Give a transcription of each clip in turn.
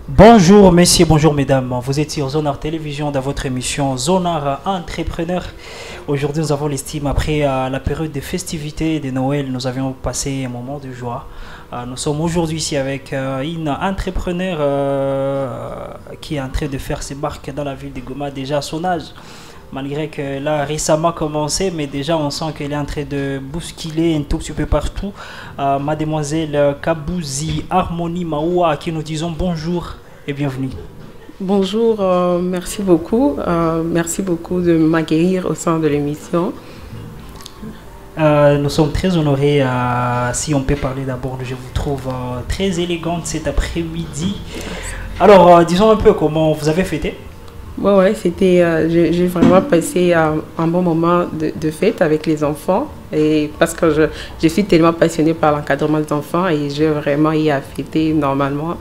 Bonjour messieurs, bonjour mesdames, vous êtes sur Zonar Télévision dans votre émission Zonar Entrepreneur. Aujourd'hui nous avons l'estime après la période de festivités de Noël, nous avions passé un moment de joie. Nous sommes aujourd'hui ici avec une entrepreneur qui est en train de faire ses marques dans la ville de Goma déjà à son âge. Malgré que là récemment commencé, mais déjà on sent qu'elle est en train de bousculer un tout petit peu partout. Mademoiselle Kabouzi Harmonie Maoua, à qui nous disons bonjour et bienvenue. Bonjour, merci beaucoup. Merci beaucoup de m'accueillir au sein de l'émission. Nous sommes très honorés, si on peut parler d'abord, je vous trouve très élégante cet après-midi. Alors, disons un peu comment vous avez fêté. Ouais, c'était, j'ai vraiment passé un bon moment de fête avec les enfants. Et parce que je suis tellement passionnée par l'encadrement des enfants et j'ai vraiment eu à fêter normalement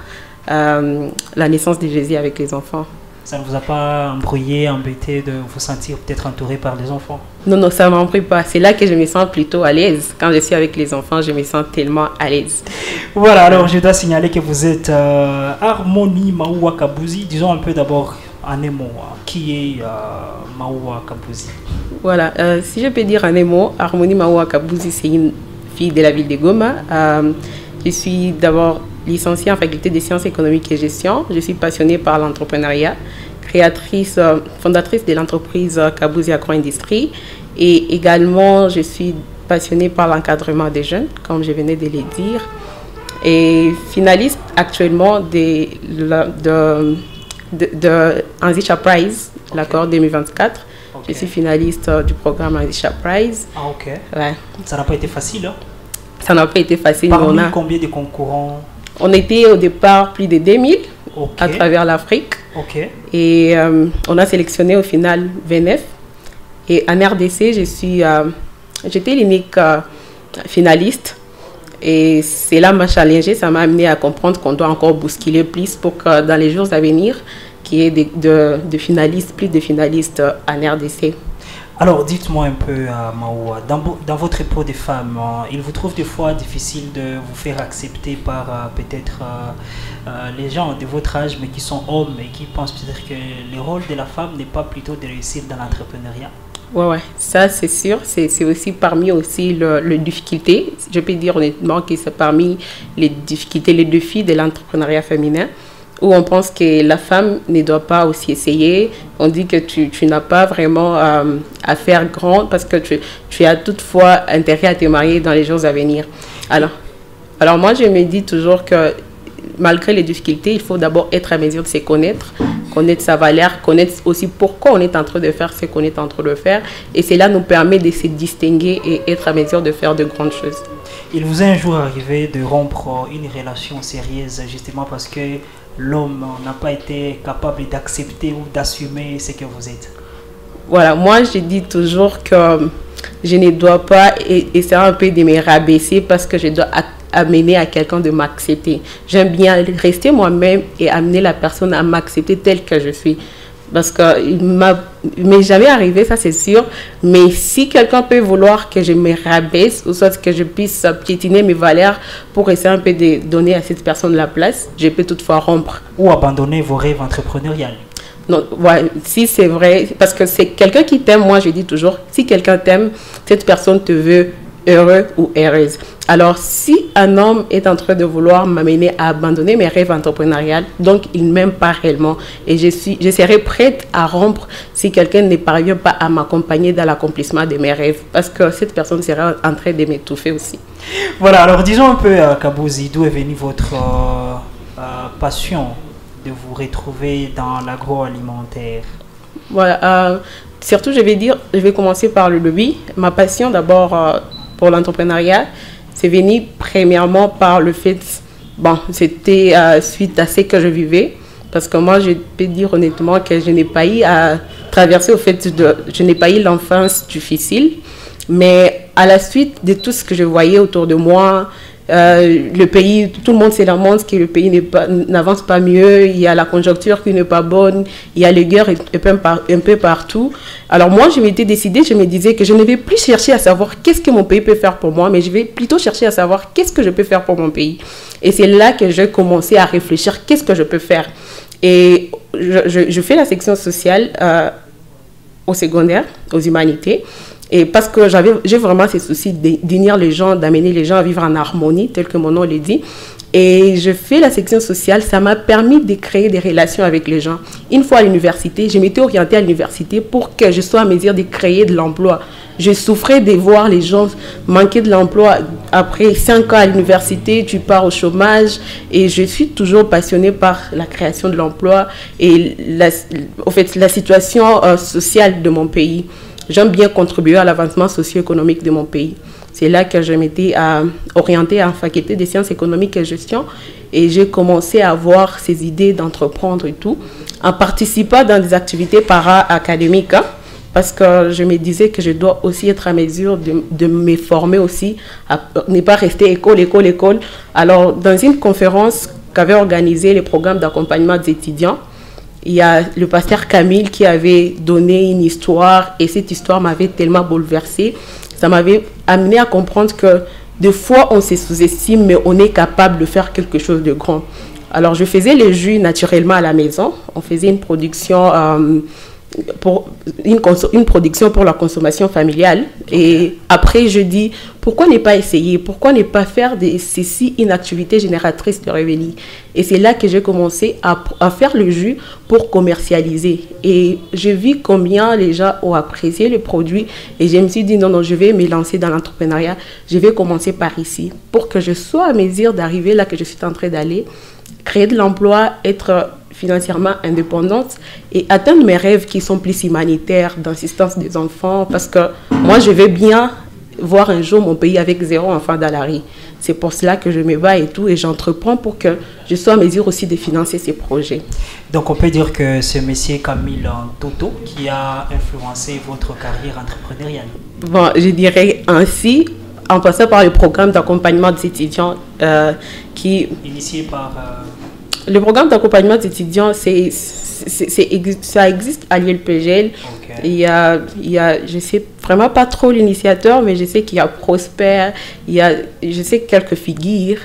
la naissance de Jésus avec les enfants. Ça ne vous a pas embrouillé, embêté de vous sentir peut-être entouré par les enfants? Non, ça ne m'embrouille pas. C'est là que je me sens plutôt à l'aise. Quand je suis avec les enfants, je me sens tellement à l'aise. Voilà, alors je dois signaler que vous êtes Harmonie Maoua Kabouzi. Disons un peu d'abord en un mot, qui est Maoua Kabouzi? Voilà, si je peux dire en un mot, Harmonie Maoua Kabouzi, c'est une fille de la ville de Goma. Je suis d'abord licenciée en faculté des sciences économiques et gestion. Je suis passionnée par l'entrepreneuriat, fondatrice de l'entreprise Kabouzi Agro-Industrie. Et également, je suis passionnée par l'encadrement des jeunes, comme je venais de le dire. Et finaliste actuellement de Anzisha Prize, okay. L'accord 2024. Okay. Je suis finaliste du programme Anzisha Prize. Ah, ok. Ouais. Ça n'a pas été facile, hein? Ça n'a pas été facile. Parmi combien de concurrents? On était au départ plus de 2000 okay. à travers l'Afrique. Okay. Et on a sélectionné au final 29. Et en RDC, j'étais l'unique finaliste. Et c'est là m'a challengé, ça m'a amené à comprendre qu'on doit encore bousculer plus pour que dans les jours à venir, qu'il y ait de finalistes, plus de finalistes en RDC. Alors, dites-moi un peu, Maoua, dans votre époque de femme, il vous trouve des fois difficile de vous faire accepter par peut-être les gens de votre âge, mais qui sont hommes et qui pensent peut-être que le rôle de la femme n'est pas plutôt de réussir dans l'entrepreneuriat? Ouais, ça c'est sûr. C'est aussi parmi aussi les difficultés. Je peux dire honnêtement que c'est parmi les difficultés, les défis de l'entrepreneuriat féminin, où on pense que la femme ne doit pas aussi essayer. On dit que tu n'as pas vraiment à faire grand parce que tu as toutefois intérêt à te marier dans les jours à venir. Alors moi, je me dis toujours que malgré les difficultés, il faut d'abord être à mesure de se connaître sa valeur, connaître aussi pourquoi on est en train de faire ce qu'on est en train de faire. Et cela nous permet de se distinguer et être à mesure de faire de grandes choses. Il vous est un jour arrivé de rompre une relation sérieuse justement parce que l'homme n'a pas été capable d'accepter ou d'assumer ce que vous êtes? Voilà, moi je dis toujours que je ne dois pas essayer un peu de me rabaisser parce que je dois amener à quelqu'un de m'accepter. J'aime bien rester moi-même et amener la personne à m'accepter telle que je suis. Parce que il m'est jamais arrivé, ça c'est sûr. Mais si quelqu'un peut vouloir que je me rabaisse, ou soit que je puisse piétiner mes valeurs pour essayer un peu de donner à cette personne la place, je peux toutefois rompre. Ou abandonner vos rêves entrepreneuriales. Non, ouais, si c'est vrai, parce que c'est quelqu'un qui t'aime, moi je dis toujours, si quelqu'un t'aime, cette personne te veut heureux ou heureuse. Alors, si un homme est en train de vouloir m'amener à abandonner mes rêves entrepreneuriaux, donc il ne m'aime pas réellement. Et je serai prête à rompre si quelqu'un ne parvient pas à m'accompagner dans l'accomplissement de mes rêves. Parce que cette personne sera en train de m'étouffer aussi. Voilà, alors disons un peu, Kabouzi, d'où est venue votre passion de vous retrouver dans l'agroalimentaire? Voilà, surtout je vais commencer par le lobby. Ma passion d'abord pour l'entrepreneuriat, c'est venu premièrement par le fait, c'était suite à ce que je vivais, parce que moi je peux dire honnêtement que je n'ai pas eu à traverser je n'ai pas eu l'enfance difficile, mais à la suite de tout ce que je voyais autour de moi, le pays, tout le monde se lamente que le pays n'avance pas mieux, il y a la conjoncture qui n'est pas bonne, il y a les guerres un peu partout. Alors moi, je m'étais décidée, je me disais que je ne vais plus chercher à savoir qu'est-ce que mon pays peut faire pour moi, mais je vais plutôt chercher à savoir qu'est-ce que je peux faire pour mon pays. Et c'est là que j'ai commencé à réfléchir, qu'est-ce que je peux faire? Et je fais la section sociale au secondaire, aux humanités. Et parce que j'ai vraiment ces soucis d'unir les gens, d'amener les gens à vivre en harmonie, tel que mon nom le dit. Et je fais la section sociale, ça m'a permis de créer des relations avec les gens. Une fois à l'université, je m'étais orientée à l'université pour que je sois à mesure de créer de l'emploi. Je souffrais de voir les gens manquer de l'emploi. Après 5 ans à l'université, tu pars au chômage. Et je suis toujours passionnée par la création de l'emploi et la situation sociale de mon pays. J'aime bien contribuer à l'avancement socio-économique de mon pays. C'est là que je m'étais orientée en faculté des sciences économiques et gestion et j'ai commencé à avoir ces idées d'entreprendre et tout, en participant dans des activités para-académiques, hein, parce que je me disais que je dois aussi être à mesure de me former aussi, à ne pas rester école. Alors, dans une conférence qu'avait organisée les programmes d'accompagnement des étudiants, il y a le pasteur Camille qui avait donné une histoire et cette histoire m'avait tellement bouleversée. Ça m'avait amené à comprendre que des fois, on se sous-estime, mais on est capable de faire quelque chose de grand. Alors, je faisais les jus naturellement à la maison. On faisait une production pour la consommation familiale. Et après, je dis, pourquoi ne pas essayer? Pourquoi ne pas faire ceci une activité génératrice de revenus? Et c'est là que j'ai commencé à faire le jus pour commercialiser. Et j'ai vu combien les gens ont apprécié le produit. Et je me suis dit, non, je vais me lancer dans l'entrepreneuriat. Je vais commencer par ici pour que je sois à mesure d'arriver là que je suis en train d'aller, créer de l'emploi, être financièrement indépendante et atteindre mes rêves qui sont plus humanitaires, d'assistance des enfants, parce que moi, je vais bien voir un jour mon pays avec 0 enfant dans la rue. C'est pour cela que je me bats et tout, et j'entreprends pour que je sois à mesure aussi de financer ces projets. Donc, on peut dire que c'est monsieur Camille Toto qui a influencé votre carrière entrepreneuriale. Bon, je dirais ainsi, en passant par le programme d'accompagnement des étudiants qui... Initié par... Le programme d'accompagnement des étudiants, ça existe à l'ILPGL. Okay. Il y a, je ne sais vraiment pas trop l'initiateur, mais je sais qu'il y a Prosper, je sais quelques figures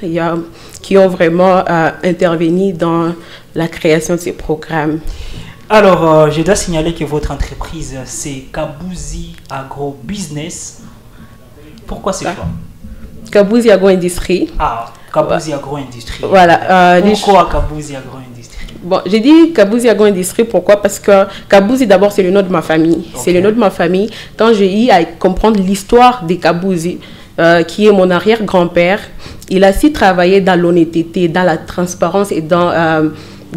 qui ont vraiment intervenu dans la création de ces programmes. Alors, je dois signaler que votre entreprise, c'est Kabouzi Agro Business. Pourquoi ce choix? Kabouzi Agro Industrie. Ah, Kabouzi Agro Industrie. Voilà. Pourquoi Kabouzi Agro Industrie? Bon, j'ai dit Kabouzi Agro Industrie, pourquoi? Parce que Kabouzi, d'abord, c'est le nom de ma famille. Okay. C'est le nom de ma famille. Quand j'ai eu à comprendre l'histoire de Kabouzi, qui est mon arrière-grand-père, il a aussi travaillé dans l'honnêteté, dans la transparence et dans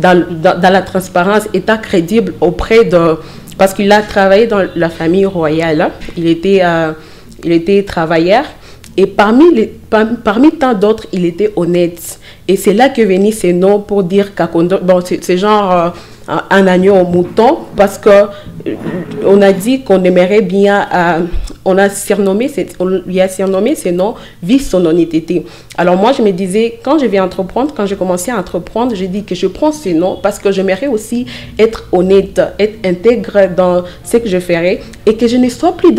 la transparence, étant crédible auprès de... Parce qu'il a travaillé dans la famille royale. Il était travailleur. Et parmi tant d'autres, il était honnête. Et c'est là que venait ce nom pour dire Kakondo. Bon, c'est genre un agneau au mouton, parce qu'on a dit qu'on aimerait bien... on a surnommé ce nom « Vive son honnêteté ». Alors moi, je me disais, quand j'ai commencé à entreprendre, j'ai dit que je prends ce nom parce que j'aimerais aussi être honnête, être intègre dans ce que je ferais et que je ne sois plus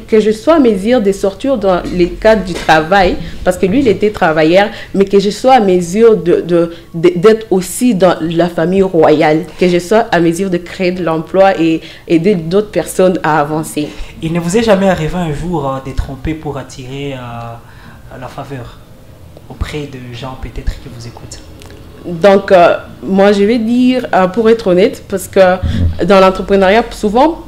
que je sois à mesure de sortir dans les cadres du travail, parce que lui, il était travailleur, mais que je sois à mesure d'être aussi dans la famille royale, que je sois à mesure de créer de l'emploi et aider d'autres personnes à avancer. Il ne vous est jamais arrivé un jour de tromper pour attirer la faveur auprès de gens peut-être qui vous écoutent? Donc, moi, je vais dire, pour être honnête, parce que dans l'entrepreneuriat, souvent,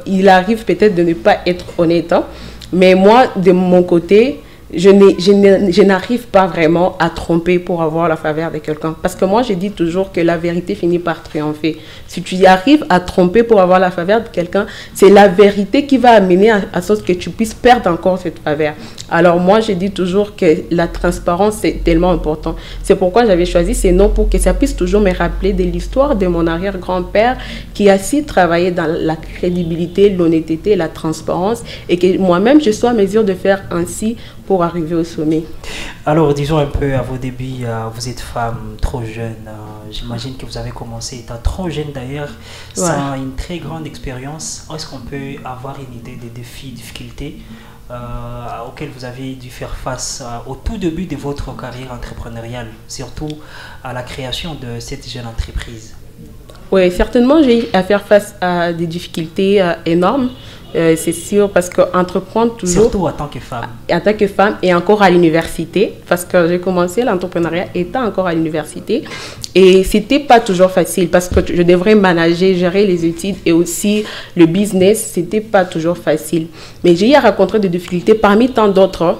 il arrive peut-être de ne pas être honnête. Hein, mais moi, de mon côté, je n'arrive pas vraiment à tromper pour avoir la faveur de quelqu'un. Parce que moi, je dis toujours que la vérité finit par triompher. Si tu y arrives à tromper pour avoir la faveur de quelqu'un, c'est la vérité qui va amener à sorte que tu puisses perdre encore cette faveur. Alors moi, je dis toujours que la transparence, c'est tellement important. C'est pourquoi j'avais choisi ces noms, pour que ça puisse toujours me rappeler de l'histoire de mon arrière-grand-père qui a si travaillé dans la crédibilité, l'honnêteté, la transparence, et que moi-même, je sois à mesure de faire ainsi pour arriver au sommet. Alors, disons un peu à vos débuts, vous êtes femme trop jeune. J'imagine que vous avez commencé étant trop jeune d'ailleurs, sans une très grande expérience. Est-ce qu'on peut avoir une idée des défis, difficultés auxquels vous avez dû faire face au tout début de votre carrière entrepreneuriale, surtout à la création de cette jeune entreprise? Oui, certainement, j'ai eu à faire face à des difficultés énormes. C'est sûr, parce qu'entreprendre toujours... Surtout en tant que femme. En tant que femme et encore à l'université, parce que j'ai commencé l'entrepreneuriat étant encore à l'université. Et c'était pas toujours facile, parce que je devrais manager, gérer les études et aussi le business. C'était pas toujours facile. Mais j'ai eu à rencontrer des difficultés parmi tant d'autres.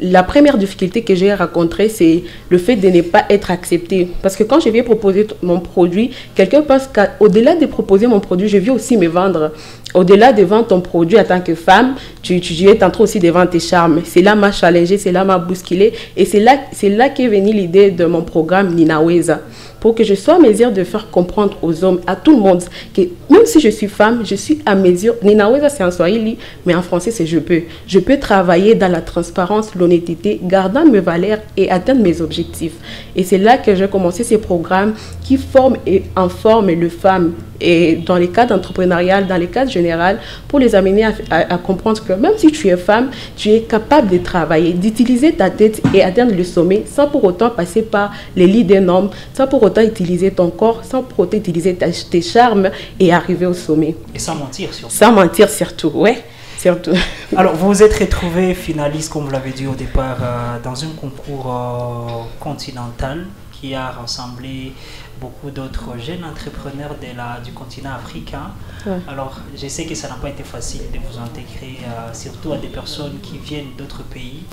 La première difficulté que j'ai rencontrée, c'est le fait de ne pas être acceptée. Parce que quand je viens proposer mon produit, quelqu'un pense qu'au-delà de proposer mon produit, je viens aussi me vendre. Au-delà de vendre ton produit en tant que femme, tu es en train aussi de vendre tes charmes. C'est là m'a challengé, c'est là m'a bousculé. Et c'est là qu'est venue l'idée de mon programme Ninaweza. Pour que je sois à mesure de faire comprendre aux hommes, à tout le monde, que même si je suis femme, je suis à mesure. Ninaweza, c'est en swahili, mais en français, c'est je peux. Je peux travailler dans la transparence, l'honnêteté, gardant mes valeurs et atteindre mes objectifs. Et c'est là que j'ai commencé ces programmes qui forment et informent les femmes. Et dans les cas d'entrepreneuriat, dans les cas général, pour les amener à comprendre que même si tu es femme, tu es capable de travailler, d'utiliser ta tête et atteindre le sommet sans pour autant passer par les lits d'un homme, sans pour autant utiliser ton corps, sans pour autant utiliser tes charmes et arriver au sommet. Et sans mentir surtout. Sans mentir surtout, ouais. Surtout. Alors, vous vous êtes retrouvé finaliste, comme vous l'avez dit au départ, dans un concours continental qui a rassemblé beaucoup d'autres jeunes entrepreneurs du continent africain. Ouais. Alors, je sais que ça n'a pas été facile de vous intégrer, surtout à des personnes qui viennent d'autres pays.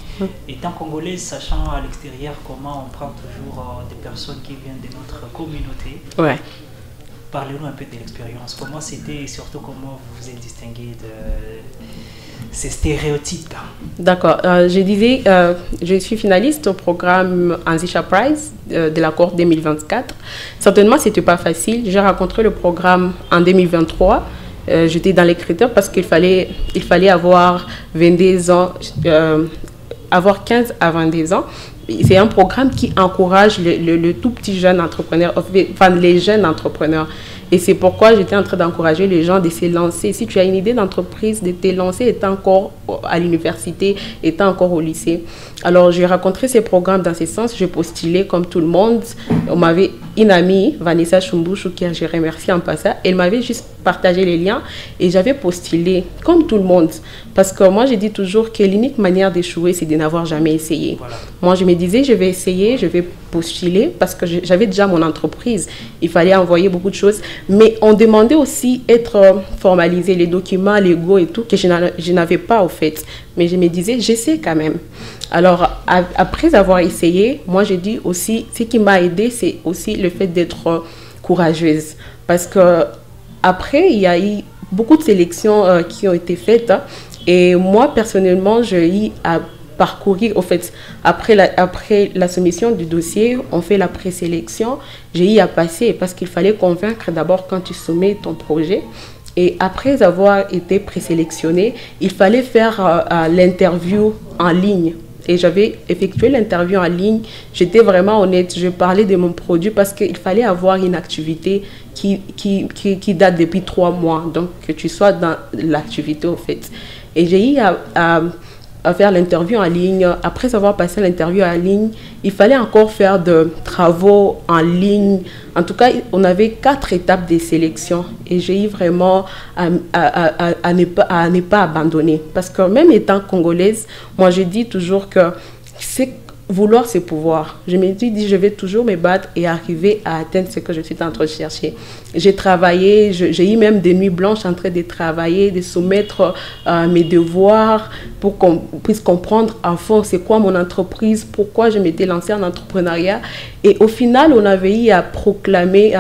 Étant congolaise, sachant à l'extérieur comment on prend toujours des personnes qui viennent de notre communauté. Ouais. Parlez-nous un peu de l'expérience. Comment c'était et surtout comment vous vous êtes distingué de ces stéréotypes? D'accord. Je disais, je suis finaliste au programme Anzisha Prize de la cohorte 2024. Certainement, ce n'était pas facile. J'ai rencontré le programme en 2023. J'étais dans les critères parce qu'il fallait avoir 22 ans, avoir 15 à 22 ans. C'est un programme qui encourage le tout petit jeune entrepreneur, enfin les jeunes entrepreneurs. Et c'est pourquoi j'étais en train d'encourager les gens de se lancer. Si tu as une idée d'entreprise, de te lancer étant encore à l'université, étant encore au lycée. Alors, j'ai rencontré ces programmes dans ce sens. J'ai postulé comme tout le monde. On m'avait une amie, Vanessa Chumbouchou, qui je remercie en passant. Elle m'avait juste partagé les liens et j'avais postulé comme tout le monde. Parce que moi, je dis toujours que l'unique manière d'échouer, c'est de n'avoir jamais essayé. Voilà. Moi, je me disais, je vais essayer, je vais postuler parce que j'avais déjà mon entreprise. Il fallait envoyer beaucoup de choses. Mais on demandait aussi être formalisé, les documents légaux et tout, que je n'avais pas au fait. Mais je me disais, j'essaie quand même. Alors, après avoir essayé, moi, j'ai dit aussi, ce qui m'a aidé, c'est aussi le fait d'être courageuse. Parce que après, il y a eu beaucoup de sélections qui ont été faites. Et moi, personnellement, j'ai eu à parcourir, au fait, après la soumission du dossier, on fait la présélection. J'ai eu à passer parce qu'il fallait convaincre d'abord quand tu soumets ton projet. Et après avoir été présélectionné, il fallait faire l'interview en ligne. Et j'avais effectué l'interview en ligne. J'étais vraiment honnête. Je parlais de mon produit parce qu'il fallait avoir une activité qui date depuis 3 mois. Donc, que tu sois dans l'activité, au fait. Et j'ai eu à faire l'interview en ligne. Après avoir passé l'interview en ligne, il fallait encore faire de travaux en ligne. En tout cas, on avait 4 étapes de sélection et j'ai eu vraiment à ne pas abandonner. Parce que même étant congolaise, moi je dis toujours que vouloir, c'est pouvoir. Je me suis dit, je vais toujours me battre et arriver à atteindre ce que je suis en train de chercher. J'ai travaillé, j'ai eu même des nuits blanches en train de travailler, de soumettre mes devoirs pour qu'on puisse comprendre à fond c'est quoi mon entreprise, pourquoi je m'étais lancée en entrepreneuriat. Et au final, on avait eu à proclamer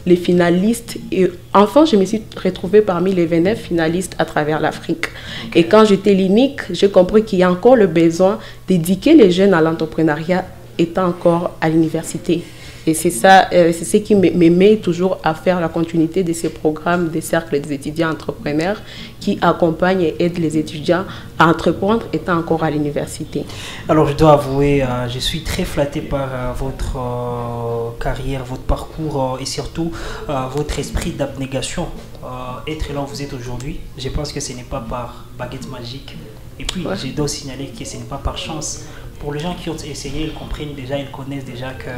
les finalistes. Et enfin, je me suis retrouvée parmi les 29 finalistes à travers l'Afrique. Okay. Et quand j'étais l'unique, j'ai compris qu'il y a encore le besoin d'éduquer les jeunes à l'entrepreneuriat étant encore à l'université. Et c'est ça, c'est ce qui me met toujours à faire la continuité de ces programmes des cercles des étudiants entrepreneurs qui accompagnent et aident les étudiants à entreprendre étant encore à l'université. Alors, je dois avouer, je suis très flatté par votre carrière, votre parcours et surtout votre esprit d'abnégation. Être là où vous êtes aujourd'hui, je pense que ce n'est pas par baguette magique, Et puis, je dois signaler que ce n'est pas par chance. Pour les gens qui ont essayé, ils comprennent déjà, ils connaissent déjà que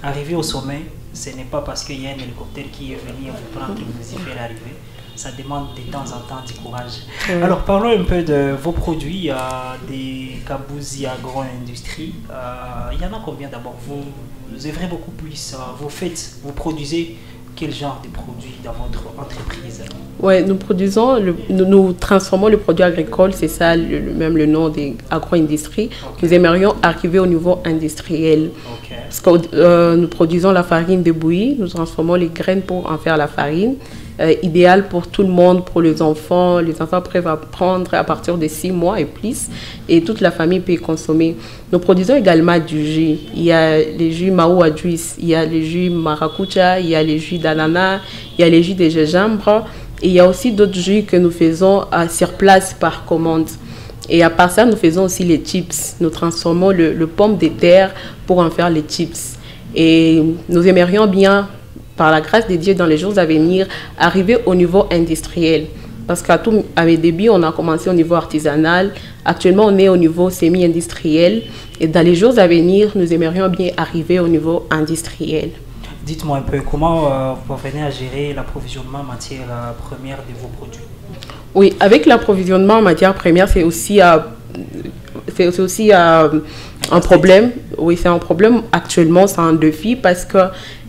arriver au sommet, ce n'est pas parce qu'il y a un hélicoptère qui est venu vous prendre et vous y faire arriver. Ça demande de temps en temps du courage. Alors, parlons un peu de vos produits des Kabouzi Agro-Industrie. Il y en a combien d'abord? Vous œuvrez beaucoup plus. Vous produisez quel genre de produits dans votre entreprise? Oui, nous transformons le produit agricole, c'est ça même le nom des agro-industries. Nous aimerions arriver au niveau industriel. Parce que nous produisons la farine de bouillie, nous transformons les graines pour en faire la farine. Idéal pour tout le monde, pour les enfants. Les enfants peuvent apprendre à partir de 6 mois et plus. Et toute la famille peut consommer. Nous produisons également du jus. Il y a les jus Maoua Juice, il y a les jus Maracuja, il y a les jus d'ananas, il y a les jus de gingembre. Et il y a aussi d'autres jus que nous faisons sur place par commande. Et à part ça, nous faisons aussi les chips. Nous transformons le pomme de terre pour en faire les chips. Et nous aimerions bien, par la grâce de Dieu, dans les jours à venir, arriver au niveau industriel. Parce qu'à mes débuts, on a commencé au niveau artisanal. Actuellement, on est au niveau semi-industriel. Et dans les jours à venir, nous aimerions bien arriver au niveau industriel. Dites-moi un peu, comment vous parvenez à gérer l'approvisionnement en matière première de vos produits? Oui, avec l'approvisionnement en matière première, c'est aussi un problème. Oui, c'est un problème actuellement, c'est un défi parce que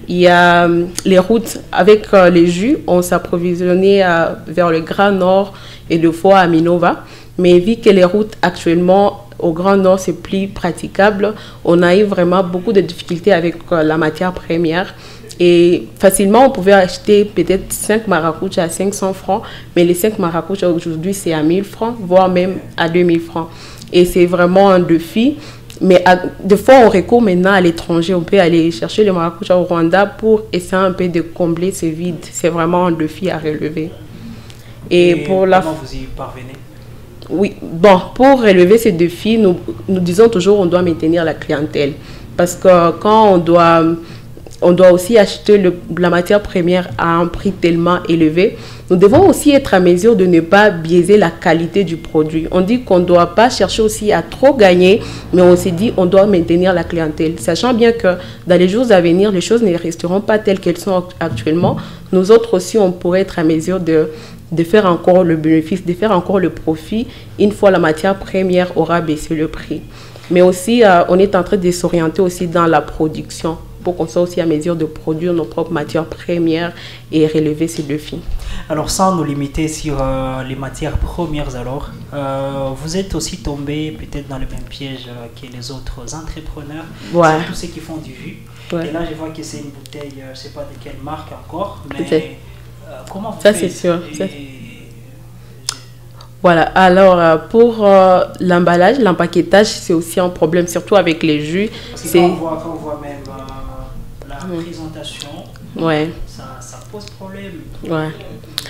il y a les routes avec les jus, on s'approvisionnait vers le Grand Nord et deux fois à Minova. Mais vu que les routes actuellement au Grand Nord, c'est plus praticable, on a eu vraiment beaucoup de difficultés avec la matière première. Et facilement, on pouvait acheter peut-être 5 maracujas à 500 francs, mais les 5 maracujas aujourd'hui, c'est à 1000 francs, voire même à 2000 francs. Et c'est vraiment un défi. Mais des fois, on recourt maintenant à l'étranger. On peut aller chercher les maracujas au Rwanda pour essayer un peu de combler ce vide. C'est vraiment un défi à relever. Et pour comment vous y parvenez? Oui, bon, pour relever ce défi, nous disons toujours qu'on doit maintenir la clientèle. Parce que quand on doit aussi acheter la matière première à un prix tellement élevé, nous devons aussi être à mesure de ne pas biaiser la qualité du produit. On dit qu'on ne doit pas chercher aussi à trop gagner, mais on s'est dit qu'on doit maintenir la clientèle. Sachant bien que dans les jours à venir, les choses ne resteront pas telles qu'elles sont actuellement. Nous autres aussi, on pourrait être à mesure de faire encore le bénéfice, de faire encore le profit une fois la matière première aura baissé le prix. Mais aussi, on est en train de s'orienter aussi dans la production pour qu'on soit aussi à mesure de produire nos propres matières premières et relever ces défis. Alors, sans nous limiter sur les matières premières, alors, vous êtes aussi tombé peut-être dans le même piège que les autres entrepreneurs, ouais. Tous ceux qui font du jus. Ouais. Et là, je vois que c'est une bouteille, je ne sais pas de quelle marque encore, mais comment vous faites? Ça, c'est sûr. Voilà, alors pour l'emballage, l'empaquetage, c'est aussi un problème, surtout avec les jus. Quand on voit même la présentation, ouais. ça pose problème. Ouais.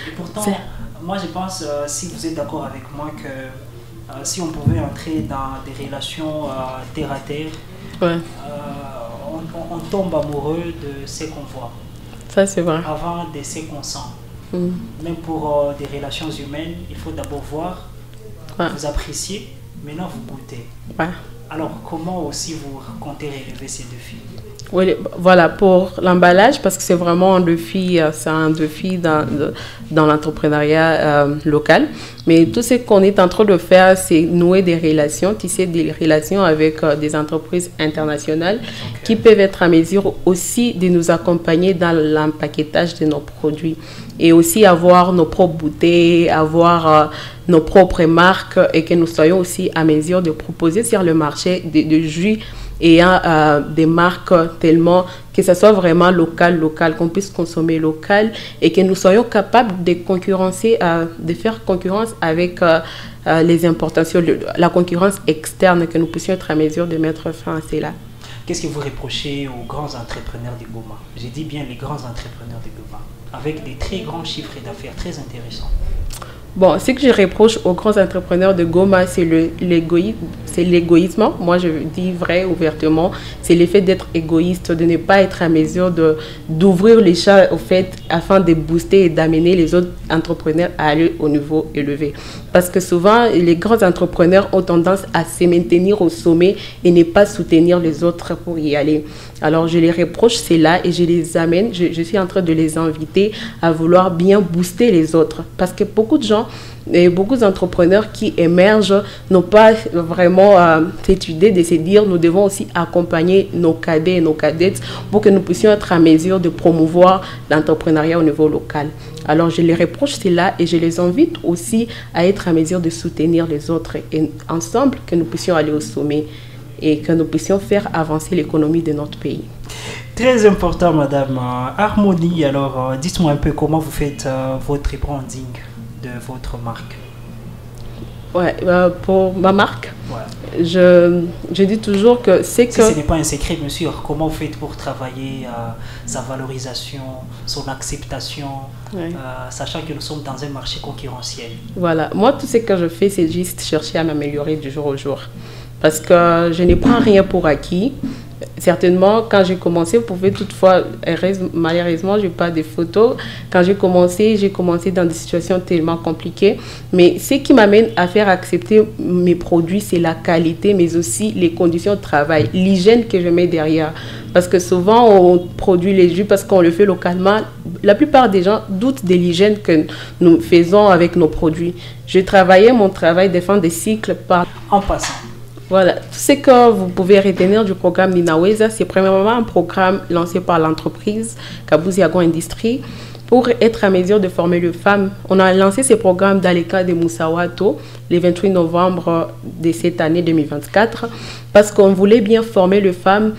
Et pourtant, moi je pense, si vous êtes d'accord avec moi, que si on pouvait entrer dans des relations terre à terre, ouais. On tombe amoureux de ce qu'on voit. Ça, c'est vrai. Avant de ce qu'on sent. Même pour des relations humaines, il faut d'abord voir, vous apprécier, maintenant vous goûtez. Ouais. Alors, comment aussi vous comptez relever ces défis? Oui, voilà, pour l'emballage, parce que c'est vraiment un défi, c'est un défi dans l'entrepreneuriat local. Mais tout ce qu'on est en train de faire, c'est nouer des relations, tisser des relations avec des entreprises internationales qui peuvent être à mesure aussi de nous accompagner dans l'empaquetage de nos produits. Et aussi avoir nos propres bouteilles, avoir nos propres marques et que nous soyons aussi à mesure de proposer sur le marché de jus et des marques tellement que ce soit vraiment local, qu'on puisse consommer local et que nous soyons capables de concurrencer, de faire concurrence avec les importations, la concurrence externe, que nous puissions être à mesure de mettre fin à cela. Qu'est-ce que vous reprochez aux grands entrepreneurs de Goma? J'ai dit bien les grands entrepreneurs de Goma, avec des très grands chiffres d'affaires très intéressants. Bon, ce que je reproche aux grands entrepreneurs de Goma, c'est l'égoïsme. C'est l'égoïsme. Moi, je dis vrai, ouvertement. C'est le fait d'être égoïste, de ne pas être à mesure d'ouvrir les champs au fait afin de booster et d'amener les autres entrepreneurs à aller au niveau élevé. Parce que souvent, les grands entrepreneurs ont tendance à se maintenir au sommet et ne pas soutenir les autres pour y aller. Alors, je les reproche, c'est là, et je les amène, je suis en train de les inviter à vouloir bien booster les autres. Parce que beaucoup de gens et beaucoup d'entrepreneurs qui émergent n'ont pas vraiment cette idée de se dire nous devons aussi accompagner nos cadets et nos cadettes pour que nous puissions être à mesure de promouvoir l'entrepreneuriat au niveau local. Alors, je les reproche cela et je les invite aussi à être à mesure de soutenir les autres et ensemble que nous puissions aller au sommet et que nous puissions faire avancer l'économie de notre pays. Très important, Madame Harmonie. Alors, dites-moi un peu comment vous faites votre branding de votre marque. Ouais, pour ma marque, ouais. je dis toujours que c'est que... Si ce n'est pas un secret, bien sûr, comment vous faites pour travailler sa valorisation, son acceptation, ouais. Sachant que nous sommes dans un marché concurrentiel. Voilà, moi tout ce que je fais, c'est juste chercher à m'améliorer du jour au jour. Parce que je ne prends rien pour acquis. Certainement, quand j'ai commencé, vous pouvez toutefois, malheureusement, je n'ai pas de photos. Quand j'ai commencé dans des situations tellement compliquées. Mais ce qui m'amène à faire accepter mes produits, c'est la qualité, mais aussi les conditions de travail, l'hygiène que je mets derrière. Parce que souvent, on produit les jus parce qu'on le fait localement. La plupart des gens doutent de l'hygiène que nous faisons avec nos produits. Je travaillais mon travail de fin de cycle par... En passant. Voilà, tout ce que vous pouvez retenir du programme Ninaweza, c'est premièrement un programme lancé par l'entreprise Kabuzi Agro Industrie pour être à mesure de former les femmes. On a lancé ce programme dans le cadre de Moussawato le 28 novembre de cette année 2024 parce qu'on voulait bien former les femmes,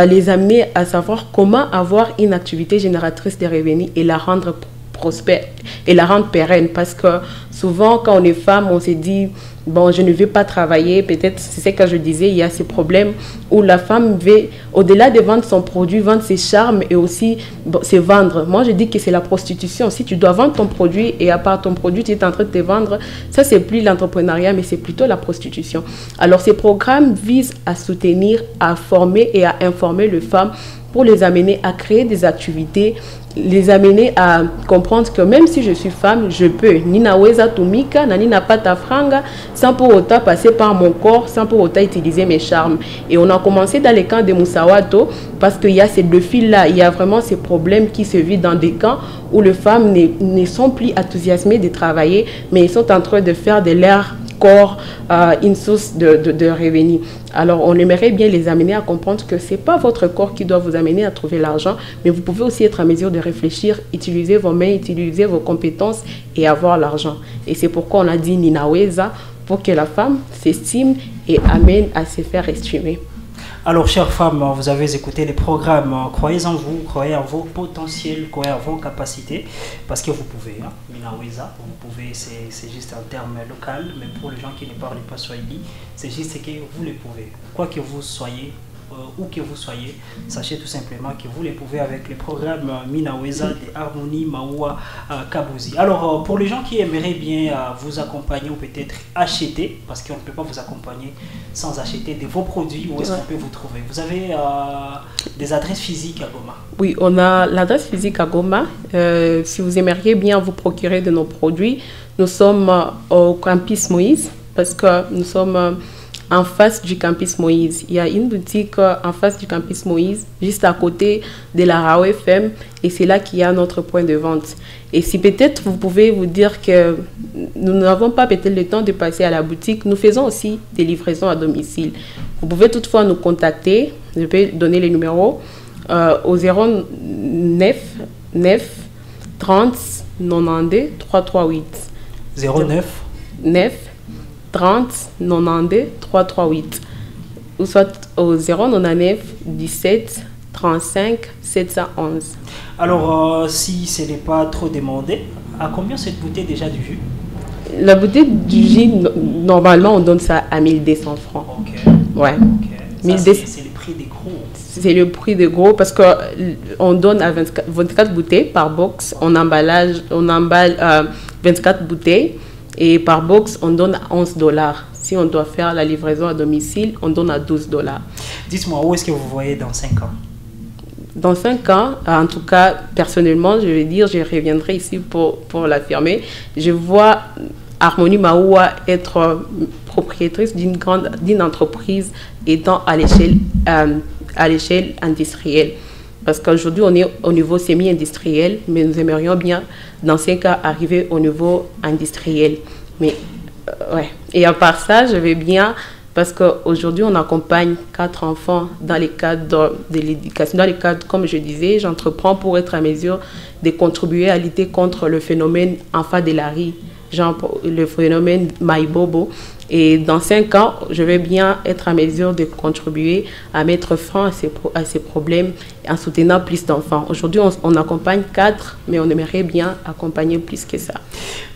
les amener à savoir comment avoir une activité génératrice de revenus et la rendre prospère et la rendre pérenne. Parce que souvent, quand on est femme, on se dit... Bon, je ne veux pas travailler, peut-être, c'est ce que je disais, il y a ces problèmes où la femme veut, au-delà de vendre son produit, vendre ses charmes et aussi se vendre. Moi, je dis que c'est la prostitution. Si tu dois vendre ton produit et à part ton produit, tu es en train de te vendre, ça, c'est plus l'entrepreneuriat, mais c'est plutôt la prostitution. Alors, ces programmes visent à soutenir, à former et à informer les femmes pour les amener à créer des activités, les amener à comprendre que même si je suis femme, je peux. Ninaweza tumika, nina pata franga, sans pour autant passer par mon corps, sans pour autant utiliser mes charmes. Et on a commencé dans les camps de Moussawato parce qu'il y a ces deux fils-là. Il y a vraiment ces problèmes qui se vivent dans des camps où les femmes ne sont plus enthousiasmées de travailler, mais elles sont en train de faire de leur corps une source de revenus. Alors, on aimerait bien les amener à comprendre que ce n'est pas votre corps qui doit vous amener à trouver l'argent, mais vous pouvez aussi être en mesure de réfléchir, utiliser vos mains, utiliser vos compétences et avoir l'argent. Et c'est pourquoi on a dit Ninaweza, pour que la femme s'estime et amène à se faire estimer. Alors, chères femmes, vous avez écouté les programmes. Croyez en vous, croyez en vos potentiels, croyez en vos capacités, parce que vous pouvez. Hein, Ninaweza, vous pouvez, c'est juste un terme local, mais pour les gens qui ne parlent pas Swahili, c'est juste que vous le pouvez. Quoi que vous soyez, où que vous soyez, sachez tout simplement que vous les pouvez avec le programme Ninaweza de Harmonie Maoua Kabuzi. Alors, pour les gens qui aimeraient bien vous accompagner ou peut-être acheter, parce qu'on ne peut pas vous accompagner sans acheter de vos produits, où est-ce qu'on peut vous trouver? Vous avez des adresses physiques à Goma? Oui, on a l'adresse physique à Goma. Si vous aimeriez bien vous procurer de nos produits, nous sommes au campus Moïse, parce que nous sommes... en face du campus Moïse. Il y a une boutique en face du campus Moïse, juste à côté de la RAO FM, et c'est là qu'il y a notre point de vente. Et si peut-être vous pouvez vous dire que nous n'avons pas peut-être le temps de passer à la boutique, nous faisons aussi des livraisons à domicile. Vous pouvez toutefois nous contacter, je vais donner les numéros, au 09 9 30 92 338. 09 9 30 92 338 ou soit au 099 17 35 711. Alors, si ce n'est pas trop demandé, à combien cette bouteille déjà du jus? La bouteille du jus, normalement, on donne ça à 1200 francs. Ok. Ouais. Okay. C'est le prix des gros. C'est le prix des gros parce qu'on donne à 24 bouteilles par box. On emballe 24 bouteilles. Et par box, on donne 11 dollars. Si on doit faire la livraison à domicile, on donne à 12 dollars. Dites-moi, où est-ce que vous voyez dans 5 ans? Dans 5 ans, en tout cas, personnellement, je vais dire, je reviendrai ici pour l'affirmer. Je vois Harmonie Maoua être propriétaire d'une entreprise étant à l'échelle industrielle. Parce qu'aujourd'hui, on est au niveau semi-industriel, mais nous aimerions bien, dans 5 ans, arriver au niveau industriel. Mais, ouais. Et à part ça, je vais bien, parce qu'aujourd'hui, on accompagne 4 enfants dans les cadres de l'éducation. Dans les cadres, comme je disais, j'entreprends pour être à mesure de contribuer à lutter contre le phénomène enfant de la rue, genre le phénomène Maïbobo. Et dans 5 ans, je vais bien être à mesure de contribuer à mettre fin à ces problèmes en soutenant plus d'enfants. Aujourd'hui, on accompagne 4, mais on aimerait bien accompagner plus que ça.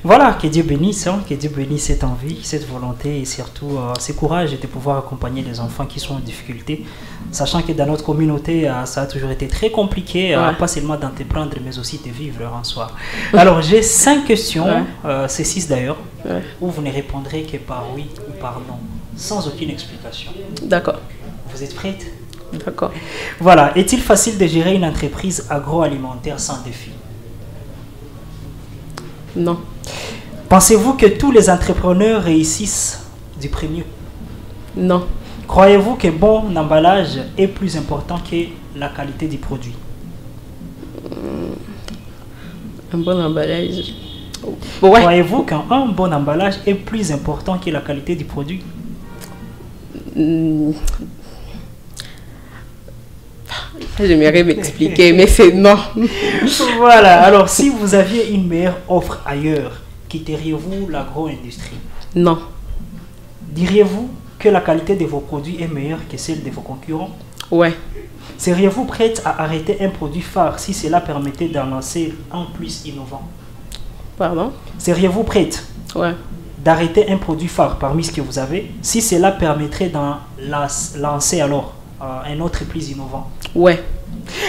Voilà, que Dieu bénisse, hein, que Dieu bénisse cette envie, cette volonté et surtout ce courage de pouvoir accompagner les enfants qui sont en difficulté. Sachant que dans notre communauté, ça a toujours été très compliqué, pas seulement d'entreprendre, mais aussi de vivre en soi. Alors, j'ai 5 questions, c'est 6 d'ailleurs, où vous ne répondrez que par oui ou par non, sans aucune explication. D'accord. Vous êtes prête? D'accord. Voilà. Est-il facile de gérer une entreprise agroalimentaire sans défi? Non. Pensez-vous que tous les entrepreneurs réussissent du premier coup? Non. Croyez-vous que bon emballage est plus important que la qualité du produit? Un bon emballage. Ouais. Croyez-vous qu'un bon emballage est plus important que la qualité du produit? J'aimerais m'expliquer, mais c'est non. Voilà. Alors, si vous aviez une meilleure offre ailleurs, quitteriez-vous l'agro-industrie? Non. Diriez-vous que la qualité de vos produits est meilleure que celle de vos concurrents? Ouais. Seriez-vous prête à arrêter un produit phare si cela permettait d'en lancer un plus innovant? Pardon? Seriez-vous prête d'arrêter un produit phare parmi ce que vous avez si cela permettrait d'en lancer alors un autre plus innovant? Ouais.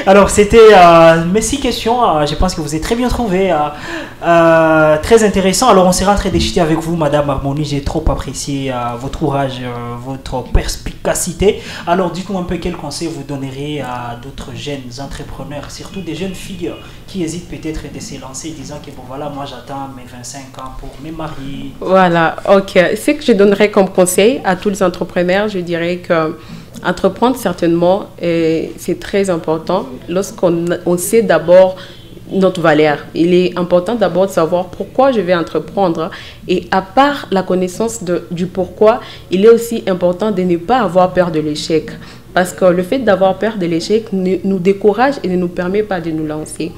Alors, c'était mes 6 questions. Je pense que vous avez très bien trouvé. Très intéressant. Alors, on sera en train d'échanger avec vous, Madame Harmonie. J'ai trop apprécié votre courage, votre perspicacité. Alors, dites-moi un peu quel conseil vous donneriez à d'autres jeunes entrepreneurs, surtout des jeunes filles qui hésitent peut-être de se lancer, disant que bon, voilà, moi j'attends mes 25 ans pour me marier. Voilà, ok. Ce que je donnerais comme conseil à tous les entrepreneurs, je dirais que entreprendre, certainement, c'est très important lorsqu'on sait d'abord notre valeur. Il est important d'abord de savoir pourquoi je vais entreprendre. Et à part la connaissance du pourquoi, il est aussi important de ne pas avoir peur de l'échec. Parce que le fait d'avoir peur de l'échec nous décourage et ne nous permet pas de nous lancer.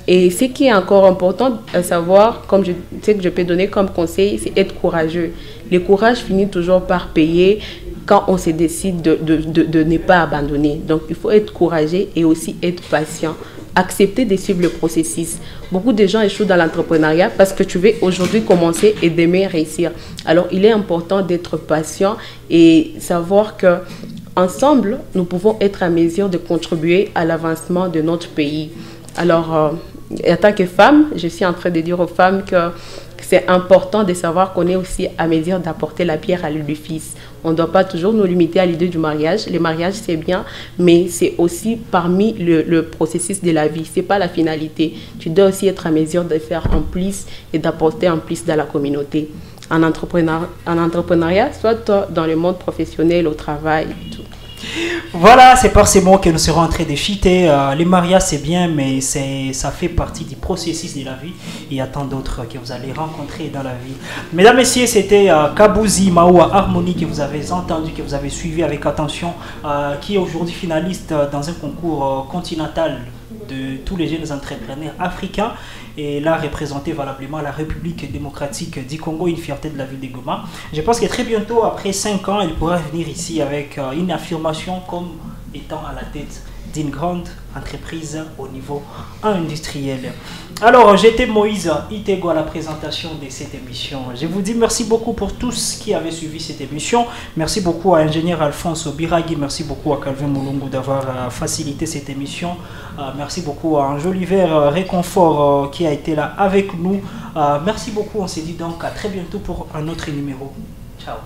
Et ce qui est encore important à savoir, comme je sais que je peux donner comme conseil, c'est être courageux. Le courage finit toujours par payer quand on se décide de ne pas abandonner. Donc, il faut être courageux et aussi être patient. Accepter de suivre le processus. Beaucoup de gens échouent dans l'entrepreneuriat parce que tu veux aujourd'hui commencer et demain réussir. Alors, il est important d'être patient et savoir que ensemble, nous pouvons être à mesure de contribuer à l'avancement de notre pays. Alors, en tant que femme, je suis en train de dire aux femmes que c'est important de savoir qu'on est aussi à mesure d'apporter la pierre à l'édifice. On ne doit pas toujours nous limiter à l'idée du mariage. Le mariage, c'est bien, mais c'est aussi parmi le processus de la vie. Ce n'est pas la finalité. Tu dois aussi être à mesure de faire en plus et d'apporter en plus dans la communauté. En entrepreneuriat, soit dans le monde professionnel, au travail, tout. Voilà, c'est par ces mots que nous serons en train de chuter. Les mariages, c'est bien, mais ça fait partie du processus de la vie. Il y a tant d'autres que vous allez rencontrer dans la vie. Mesdames, Messieurs, c'était Kabouzi Maoua Harmonie que vous avez entendu, que vous avez suivi avec attention, qui est aujourd'hui finaliste dans un concours continental de tous les jeunes entrepreneurs africains. Et là, représenter valablement la République démocratique du Congo, une fierté de la ville de Goma. Je pense que très bientôt, après 5 ans, il pourra venir ici avec une affirmation comme étant à la tête d'une grande entreprise au niveau industriel. Alors, j'étais Moïse Itego à la présentation de cette émission. Je vous dis merci beaucoup pour tous qui avaient suivi cette émission. Merci beaucoup à ingénieur Alphonse Biragui, merci beaucoup à Calvin Moulungu d'avoir facilité cette émission. Merci beaucoup à Anjoliver Réconfort qui a été là avec nous. Merci beaucoup, on se dit donc à très bientôt pour un autre numéro. Ciao.